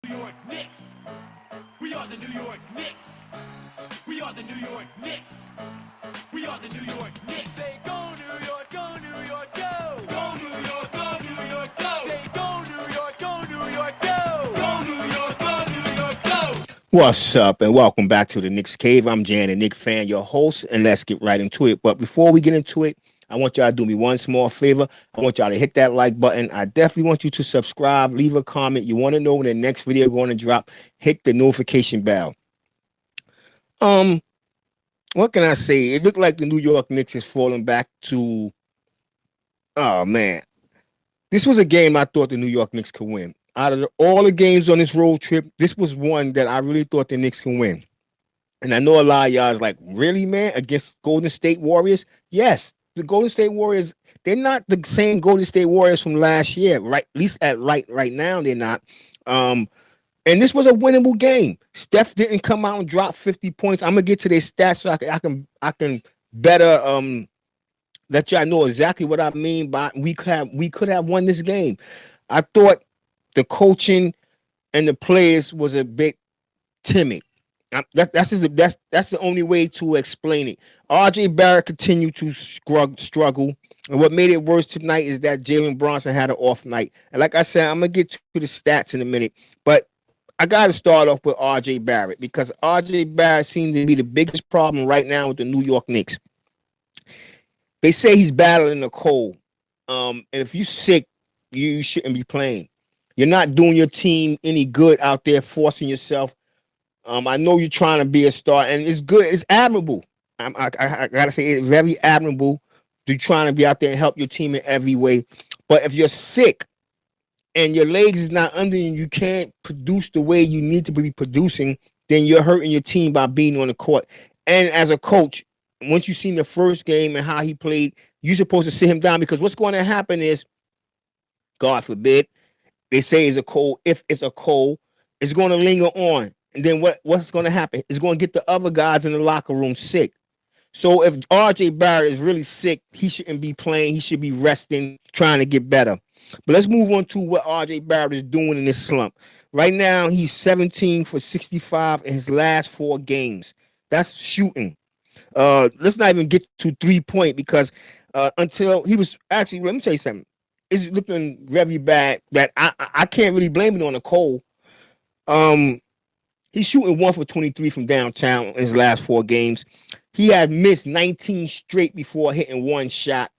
New York Knicks. We are the New York Knicks. We are the New York Knicks. We are the New York Knicks. Say go New York, go New York, go. Go New York, go New York, go. Say go New York, go New York, go. Go New York, go New York, go. What's up, and welcome back to the Knicks Cave. I'm Jan, and Nick Fan, your host, and let's get right into it. But before we get into it, I want y'all to do me one small favor. I want y'all to hit that like button. I definitely want you to subscribe, leave a comment. You want to know when the next video going to drop, hit the notification bell. What can I say? It looked like the New York Knicks is falling back to, oh man. This was a game I thought the New York Knicks could win. Out of all the games on this road trip, this was one that I really thought the Knicks could win. And I know a lot of y'all is like, really, man, against Golden State Warriors? Yes, the Golden State Warriors, they're not the same Golden State Warriors from last year, right? At least right now, they're not. And this was a winnable game. Steph didn't come out and drop 50 points. I'm gonna get to their stats so I can better let y'all know exactly what I mean by we could have won this game. I thought the coaching and the players was a bit timid. That's the only way to explain it. RJ Barrett continued to struggle. And what made it worse tonight is that Jalen Brunson had an off night. And like I said, I'm gonna get to the stats in a minute, but I got to start off with RJ Barrett because RJ Barrett seems to be the biggest problem right now with the New York Knicks. They say he's battling a cold. And if you're sick, you shouldn't be playing. You're not doing your team any good out there, forcing yourself. I know you're trying to be a star, and it's good. It's admirable. I got to say, it's very admirable to trying to be out there and help your team in every way. But if you're sick, and your legs is not under you, you can't produce the way you need to be producing, then you're hurting your team by being on the court. And as a coach, once you've seen the first game and how he played, you're supposed to sit him down because what's going to happen is, God forbid, they say it's a cold. If it's a cold, it's going to linger on. And then what's going to happen? It's going to get the other guys in the locker room sick. So if RJ Barrett is really sick, he shouldn't be playing. He should be resting, trying to get better. But let's move on to what RJ Barrett is doing in this slump. Right now, he's 17 for 65 in his last 4 games. That's shooting. Let's not even get to 3-point because until he was actually, let me tell you something. It's looking very bad that I can't really blame it on the cold. He's shooting 1 for 23 from downtown in his last 4 games. He had missed 19 straight before hitting 1 shot,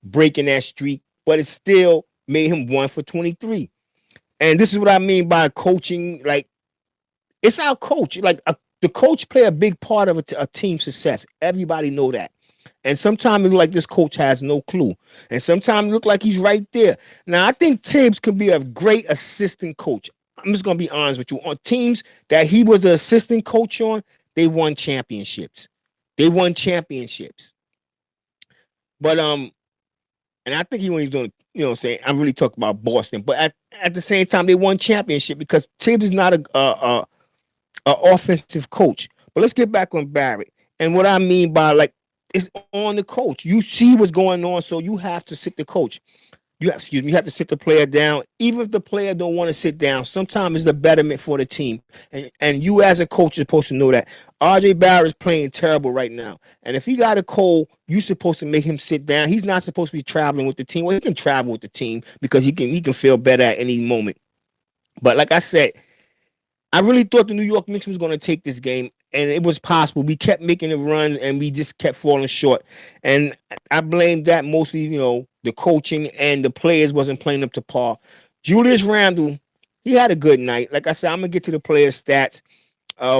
breaking that streak, but it still made him 1 for 23. And this is what I mean by coaching. Like, it's our coach. Like, the coach play a big part of a team success. Everybody know that. And sometimes it look like this coach has no clue. And sometimes it look like he's right there. Now, I think Tibbs could be a great assistant coach. I'm just going to be honest with you. On teams that he was the assistant coach on, they won championships. They won championships. But, and I think he when he's doing, you know what I'm saying, I'm really talking about Boston. But at the same time, they won championship because Tibbs is not a offensive coach. But let's get back on Barrett. And what I mean by, like, it's on the coach. You see what's going on, so you have to sit the coach. You have to sit the player down. Even if the player don't want to sit down, sometimes it's the betterment for the team. And you as a coach are supposed to know that. RJ Barrett is playing terrible right now. And if he got a cold, you're supposed to make him sit down. He's not supposed to be traveling with the team. Well, he can travel with the team because he can feel better at any moment. But like I said, I really thought the New York Knicks was going to take this game, and it was possible. We kept making the runs, and we just kept falling short. And I blame that mostly, you know, the coaching and the players wasn't playing up to par. Julius Randle, he had a good night. Like I said, I'm going to get to the player stats.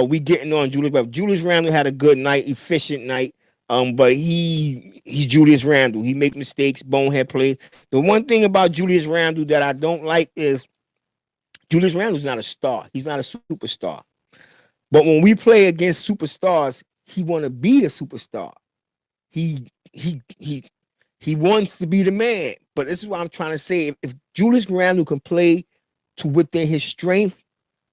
We getting on Julius, but Julius Randle had a good night, efficient night. But he's Julius Randle. He make mistakes, bonehead plays. The one thing about Julius Randle that I don't like is Julius Randle's not a star. He's not a superstar. But when we play against superstars, he want to be the superstar. He wants to be the man. But this is what I'm trying to say. If Julius Randle can play to within his strength,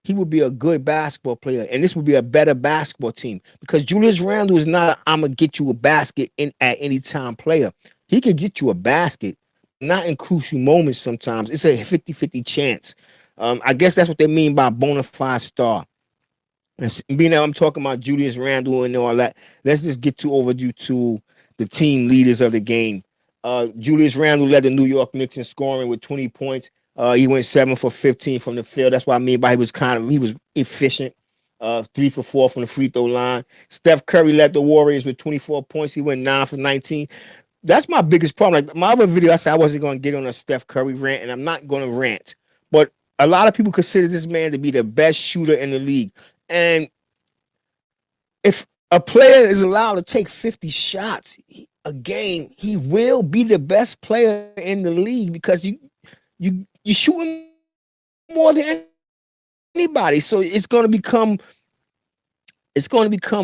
he would be a good basketball player. And this would be a better basketball team. Because Julius Randle is not I'm going to get you a basket at any time player. He can get you a basket, not in crucial moments sometimes. It's a 50-50 chance. I guess that's what they mean by bona fide star. Being that I'm talking about Julius Randle and all that, let's just get overdue to the team leaders of the game. Julius Randle led the New York Knicks in scoring with 20 points. He went 7 for 15 from the field. That's what I mean by he was efficient. 3 for 4 from the free throw line. Steph Curry led the Warriors with 24 points. He went 9 for 19. That's my biggest problem. Like my other video, I said I wasn't going to get on a Steph Curry rant, and I'm not going to rant. But a lot of people consider this man to be the best shooter in the league. And if a player is allowed to take 50 shots a game, he will be the best player in the league because you shooting more than anybody. So it's going to become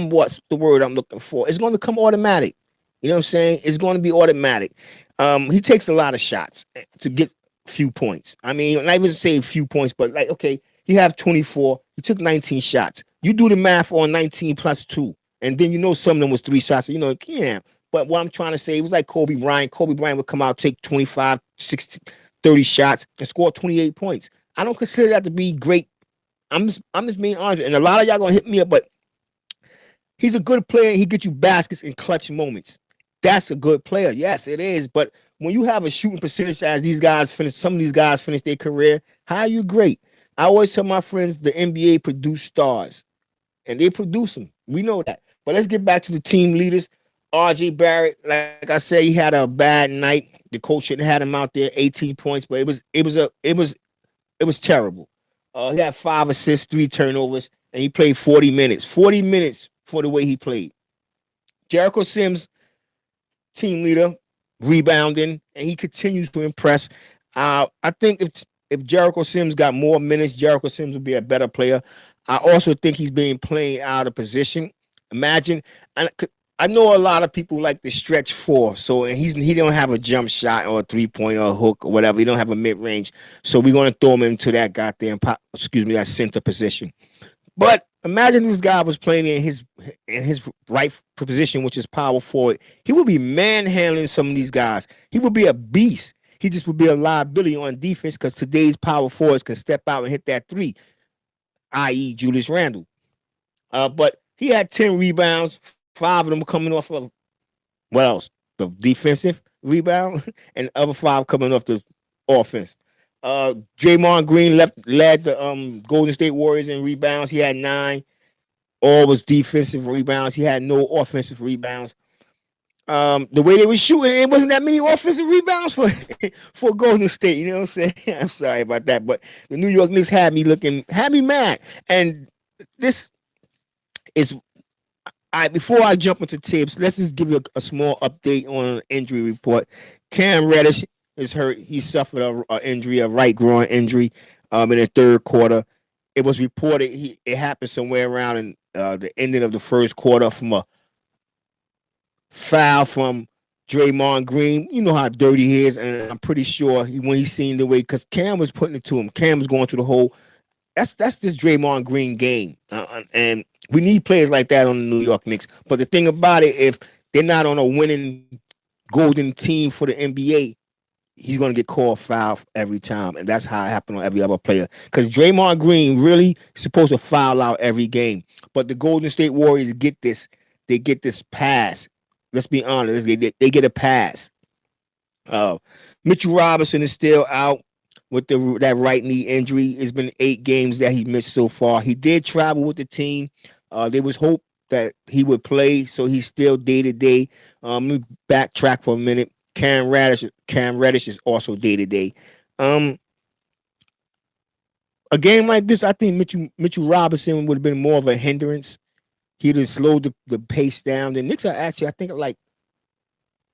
what's the word I'm looking for? It's going to become automatic. You know what I'm saying? It's going to be automatic. He takes a lot of shots to get few points. I mean, not even say a few points, but like, okay, he have 24. He took 19 shots. You do the math on 19 plus 2. And then you know some of them was 3 shots. So, you know, yeah. But what I'm trying to say, it was like Kobe Bryant. Kobe Bryant would come out, take 25, 60, 30 shots, and score 28 points. I don't consider that to be great. I'm just being honest. And a lot of y'all gonna hit me up, but he's a good player. He gets you baskets in clutch moments. That's a good player. Yes, it is. But when you have a shooting percentage as some of these guys finish their career, how are you great? I always tell my friends the NBA produce stars, and they produce them. We know that. But let's get back to the team leaders. RJ Barrett, like I said, he had a bad night. The coach should have had him out there, 18 points, but it was terrible. He had 5 assists, 3 turnovers, and he played 40 minutes. 40 minutes for the way he played. Jericho Sims, team leader, rebounding, and he continues to impress. I think if Jericho Sims got more minutes, Jericho Sims would be a better player. I also think he's being played out of position. Imagine, I know a lot of people like the stretch 4, so he don't have a jump shot or a 3-point or a hook or whatever. He don't have a mid range, so we're gonna throw him into that that center position. But imagine this guy was playing in his right position, which is power forward. He would be manhandling some of these guys. He would be a beast. He just would be a liability on defense because today's power forwards can step out and hit that 3, i.e. Julius Randle. But he had 10 rebounds, 5 of them coming off of what else? The defensive rebound, and the other 5 coming off the offense. Draymond Green led the Golden State Warriors in rebounds. He had 9. All was defensive rebounds. He had no offensive rebounds. The way they were shooting, it wasn't that many offensive rebounds for Golden State. You know what I'm saying? I'm sorry about that, but the New York Knicks had me mad. And this is before I jump into tips, let's just give you a small update on an injury report. Cam Reddish is hurt. He suffered a right groin injury in the third quarter. It was reported it happened somewhere around in the ending of the first quarter from a foul from Draymond Green. You know how dirty he is, and I'm pretty sure when he seen the way, because Cam was putting it to him. Cam was going through the hole. That's just Draymond Green game, and we need players like that on the New York Knicks. But the thing about it, if they're not on a winning golden team for the NBA, he's going to get called foul every time, and that's how it happened on every other player. Because Draymond Green really supposed to foul out every game, but the Golden State Warriors get this. They get this pass. Let's be honest. They get a pass. Mitchell Robinson is still out with that right knee injury. It's been 8 games that he missed so far. He did travel with the team. There was hope that he would play, so he's still day to day. Let me backtrack for a minute. Cam Reddish is also day to day. A game like this, I think Mitchell Robinson would have been more of a hindrance. He'd have slowed the pace down. The Knicks are actually, I think, like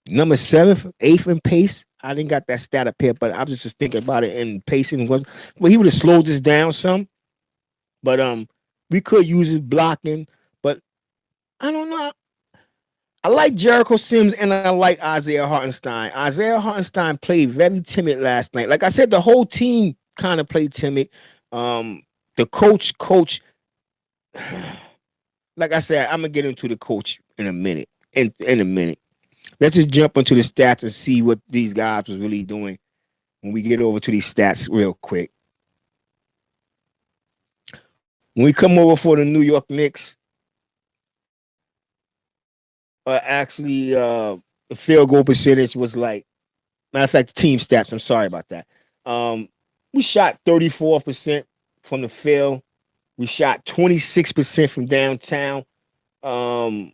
number 7th, 8th in pace. I didn't got that stat up here, but I was just thinking about it, and pacing was. Well, he would have slowed this down some. But we could use his blocking. But I don't know. I like Jericho Sims and I like Isaiah Hartenstein. Isaiah Hartenstein played very timid last night. Like I said, the whole team kind of played timid. The coach, like I said, I'm gonna get into the coach in a minute. In a minute, let's just jump into the stats and see what these guys was really doing when we get over to these stats real quick. When we come over for the New York Knicks, actually, the field goal percentage was like, matter of fact, the team stats. I'm sorry about that. Um, we shot 34% from the field. We shot 26% from downtown. Um,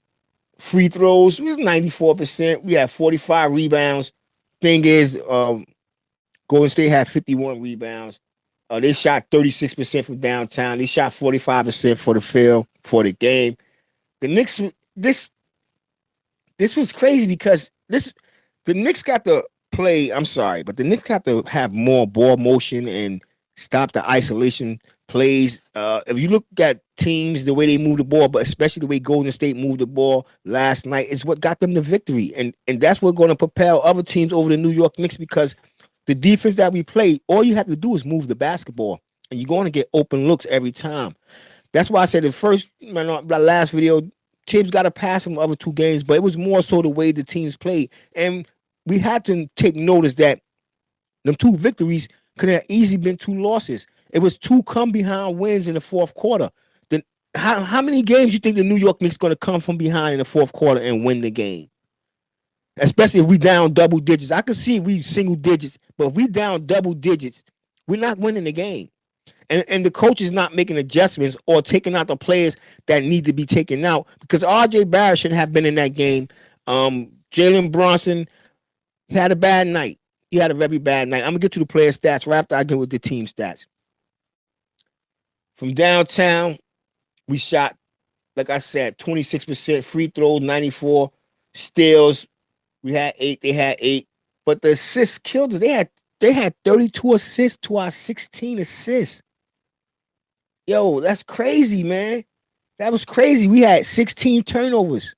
Free throws was 94%. We had 45 rebounds. Thing is, Golden State had 51 rebounds. They shot 36% from downtown. They shot 45% for the field for the game. The Knicks, this this was crazy because the Knicks got to play. I'm sorry, but the Knicks got to have more ball motion and stop the isolation plays. If you look at teams, the way they move the ball, but especially the way Golden State moved the ball last night, is what got them the victory, and that's what's going to propel other teams over the New York Knicks because the defense that we play, all you have to do is move the basketball, and you're going to get open looks every time. That's why I said the first, the last video, Tibbs got a pass from the other two games, but it was more so the way the teams played. And we had to take notice that them two victories could have easily been two losses. It was two come behind wins in the fourth quarter. Then how many games you think the New York Knicks going to come from behind in the fourth quarter and win the game? Especially if we down double digits. I could see we single digits, but if we down double digits, we're not winning the game. And the coach is not making adjustments or taking out the players that need to be taken out because R.J. Barrett should have been in that game. Jalen Brunson had a bad night. He had a very bad night. I'm going to get to the player stats right after I get with the team stats. From downtown, we shot, like I said, 26% free throws, 94 steals. We had 8. They had 8. But the assists killed us. They had 32 assists to our 16 assists. Yo, that's crazy, man. That was crazy. We had 16 turnovers.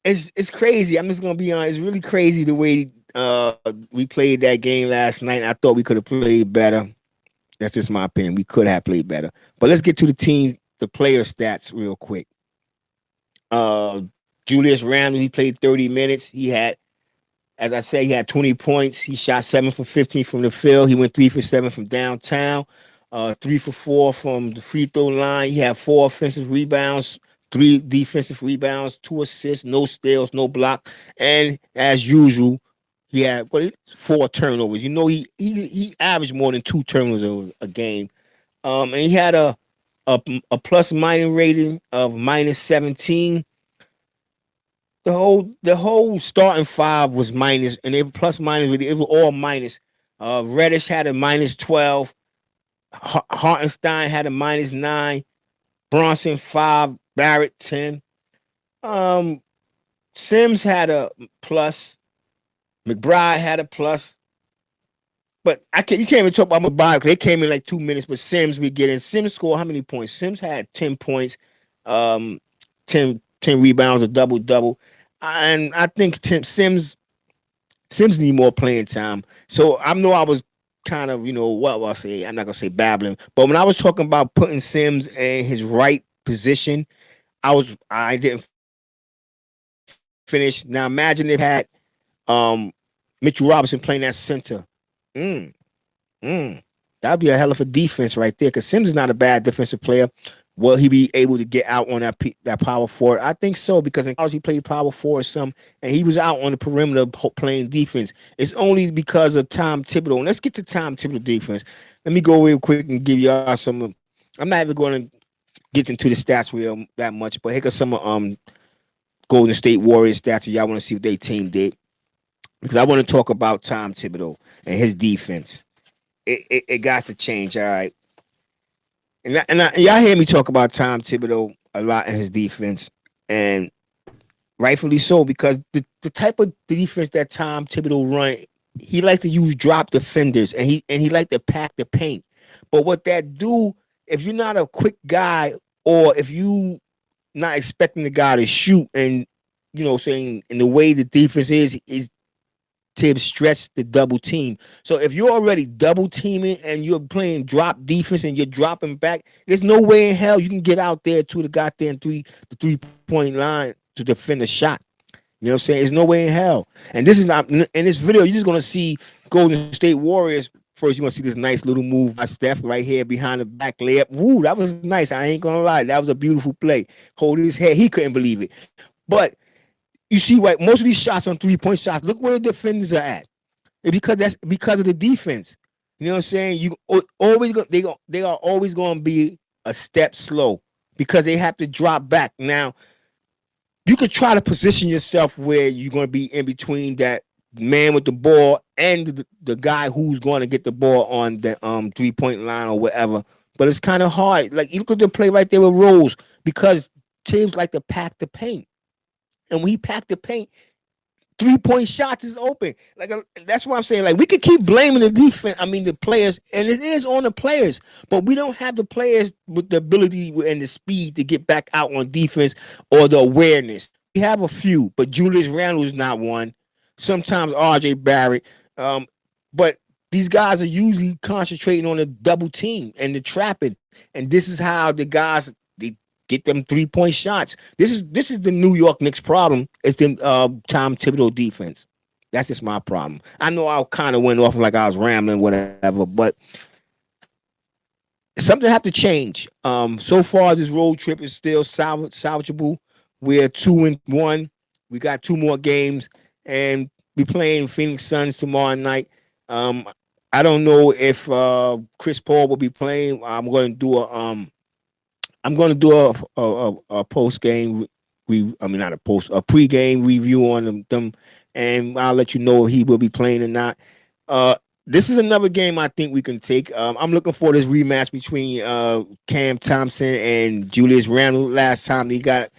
It's crazy. I'm just gonna be honest. It's really crazy the way we played that game last night. I thought we could have played better. That's just my opinion. We could have played better. But let's get to the player stats real quick. Julius Randle, he played 30 minutes. He had, as I said, he had 20 points. He shot 7 for 15 from the field. He went 3 for 7 from downtown, 3 for 4 from the free throw line. He had 4 offensive rebounds, 3 defensive rebounds, 2 assists, no steals, no block. And as usual, he had 4 turnovers. You know, he averaged more than 2 turnovers a game. And he had a plus minus rating of minus 17. The whole starting 5 was minus, and they were plus minus. It was all minus. Reddish had a minus 12. Hartenstein had a minus 9. Bronson 5. Barrett 10. Sims had a plus. McBride had a plus. But you can't even talk about McBride because they came in like 2 minutes. But Sims, we get in. Sims scored how many points? Sims had 10 points, 10 rebounds, a double. And I think Sims need more playing time. So I know I was kind of, what will I say? I'm not going to say babbling. But when I was talking about putting Sims in his right position, I didn't finish. Now imagine if had Mitchell Robinson playing that center. That'd be a hell of a defense right there. Because Sims is not a bad defensive player. Will he be able to get out on that power forward? I think so because in college he played power forward some, and he was out on the perimeter playing defense. It's only because of Tom Thibodeau. And let's get to Tom Thibodeau defense. Let me go real quick and give y'all some. I'm not even going to get into the stats real that much, but here are some Golden State Warriors stats. Y'all want to see what their team did because I want to talk about Tom Thibodeau and his defense. It got to change. All right. And y'all hear me talk about Tom Thibodeau a lot in his defense, and rightfully so because the type of defense that Tom Thibodeau run, he likes to use drop defenders, and he like to pack the paint. But what that do, if you're not a quick guy, or if you not expecting the guy to shoot, and saying in the way the defense is Tibbs stretch the double team. So if you're already double teaming and you're playing drop defense and you're dropping back, there's no way in hell you can get out there to the goddamn 3-point line to defend a shot. You know what I'm saying? There's no way in hell. And this is not in this video. You're just gonna see Golden State Warriors, first you're gonna see this nice little move by Steph right here behind the back layup. Woo, that was nice. I ain't gonna lie, that was a beautiful play. Hold his head, he couldn't believe it. But you see what most of these shots on 3-point shots, look where the defenders are at. And because that's because of the defense. You know what I'm saying? You always they are always gonna be a step slow because they have to drop back. Now you could try to position yourself where you're going to be in between that man with the ball and the guy who's going to get the ball on the 3-point line or whatever. But it's kind of hard. Like you look at the play right there with Rose because teams like to pack the paint, and when he packed the paint, 3-point shots is open. Like that's what I'm saying. Like we could keep blaming the defense. I mean the players, and it is on the players. But we don't have the players with the ability and the speed to get back out on defense or the awareness. We have a few, but Julius Randle is not one. Sometimes R.J. Barrett. But these guys are usually concentrating on the double team and the trapping, and this is how the guys they get them 3-point shots. This is the New York Knicks problem. It's the Tom Thibodeau defense. That's just my problem. I know I kind of went off like I was rambling, whatever, but something have to change. So far this road trip is still salvageable. We're 2-1. We got 2 more games, and we playing Phoenix Suns tomorrow night. I don't know if Chris Paul will be playing. I'm going to do a post game. Not a pre-game review on them, and I'll let you know if he will be playing or not. This is another game I think we can take. I'm looking for this rematch between Cam Thompson and Julius Randle. Last time it got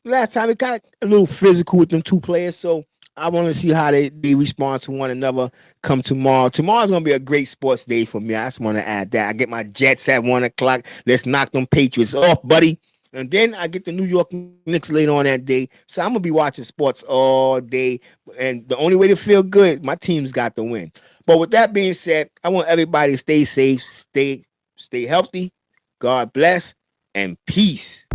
a little physical with them 2 players, so I want to see how they respond to one another come tomorrow. Tomorrow's going to be a great sports day for me. I just want to add that. I get my Jets at 1 o'clock. Let's knock them Patriots off, buddy. And then I get the New York Knicks later on that day. So I'm going to be watching sports all day. And the only way to feel good, my team's got to win. But with that being said, I want everybody to stay safe, stay healthy. God bless and peace.